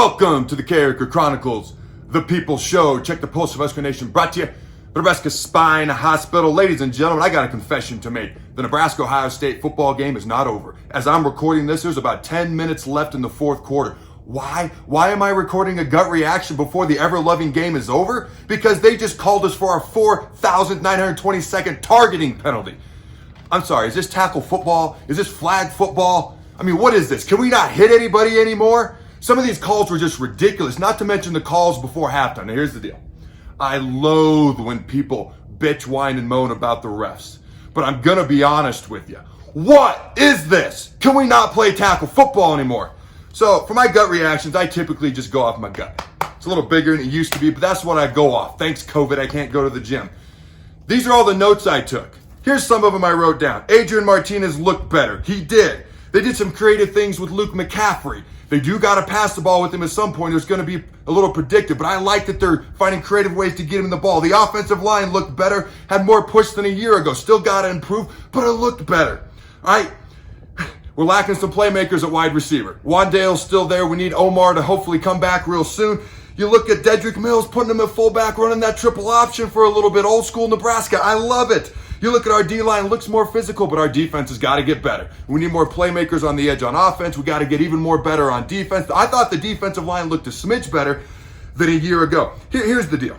Welcome to the Carriker Chronicles, the People's Show. Check the pulse of Husker Nation, brought to you by Nebraska Spine Hospital. Ladies and gentlemen, I got a confession to make. The Nebraska-Ohio State football game is not over. As I'm recording this, there's about 10 minutes left in the fourth quarter. Why? Why am I recording a gut reaction before the ever-loving game is over? Because they just called us for our 4,922nd targeting penalty. I'm sorry, is this tackle football? Is this flag football? I mean, what is this? Can we not hit anybody anymore? Some of these calls were just ridiculous, not to mention the calls before halftime. Now, here's the deal. I loathe when people bitch, whine, and moan about the refs. But I'm going to be honest with you. What is this? Can we not play tackle football anymore? So, for my gut reactions, I typically just go off my gut. It's a little bigger than it used to be, but that's what I go off. Thanks, COVID, I can't go to the gym. These are all the notes I took. Here's some of them I wrote down. Adrian Martinez looked better. He did. They did some creative things with Luke McCaffrey. They do got to pass the ball with him at some point. It's going to be a little predictive, but I like that they're finding creative ways to get him the ball. The offensive line looked better, had more push than a year ago. Still got to improve, but it looked better. All right, we're lacking some playmakers at wide receiver. Wandale's still there. We need Omar to hopefully come back real soon. You look at Dedrick Mills, putting him at fullback, running that triple option for a little bit. Old school Nebraska. I love it. You look at our D-line, looks more physical, but our defense has got to get better. We need more playmakers on the edge on offense. We got to get even more better on defense. I thought the defensive line looked a smidge better than a year ago. Here's the deal.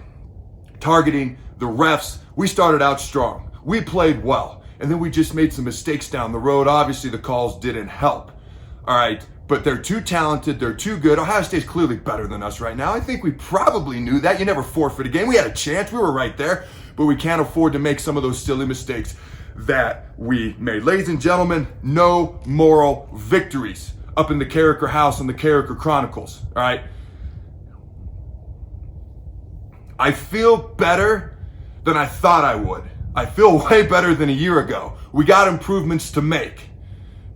Targeting, the refs, we started out strong. We played well. And then we just made some mistakes down the road. Obviously, the calls didn't help. All right, but they're too talented. They're too good. Ohio State's clearly better than us right now. I think we probably knew that. You never forfeit a game. We had a chance. We were right there. But we can't afford to make some of those silly mistakes that we made. Ladies and gentlemen, no moral victories up in the Carriker house and the Carriker Chronicles, all right? I feel better than I thought I would. I feel way better than a year ago. We got improvements to make.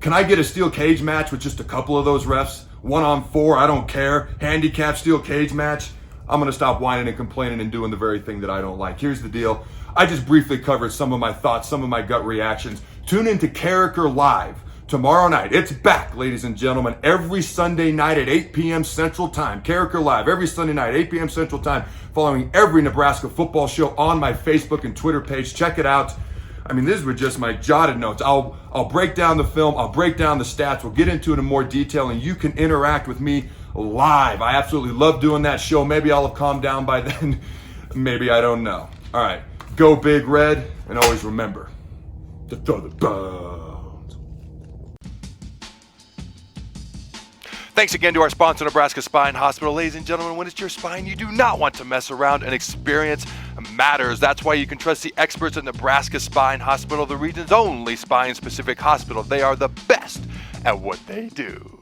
Can I get a steel cage match with just a couple of those refs? 1-on-4, I don't care. Handicap steel cage match? I'm going to stop whining and complaining and doing the very thing that I don't like. Here's the deal. I just briefly covered some of my thoughts, some of my gut reactions. Tune into Carriker Live tomorrow night. It's back, ladies and gentlemen, every Sunday night at 8 p.m. Central Time. Carriker Live every Sunday night, 8 p.m. Central Time, following every Nebraska football show on my Facebook and Twitter page. Check it out. I mean, these were just my jotted notes. I'll break down the film. I'll break down the stats. We'll get into it in more detail, and you can interact with me live. I absolutely love doing that show. Maybe I'll have calmed down by then. Maybe, I don't know. All right. Go Big Red, and always remember to throw the bones. Thanks again to our sponsor, Nebraska Spine Hospital. Ladies and gentlemen, when it's your spine, you do not want to mess around, and experience matters. That's why you can trust the experts at Nebraska Spine Hospital, the region's only spine-specific hospital. They are the best at what they do.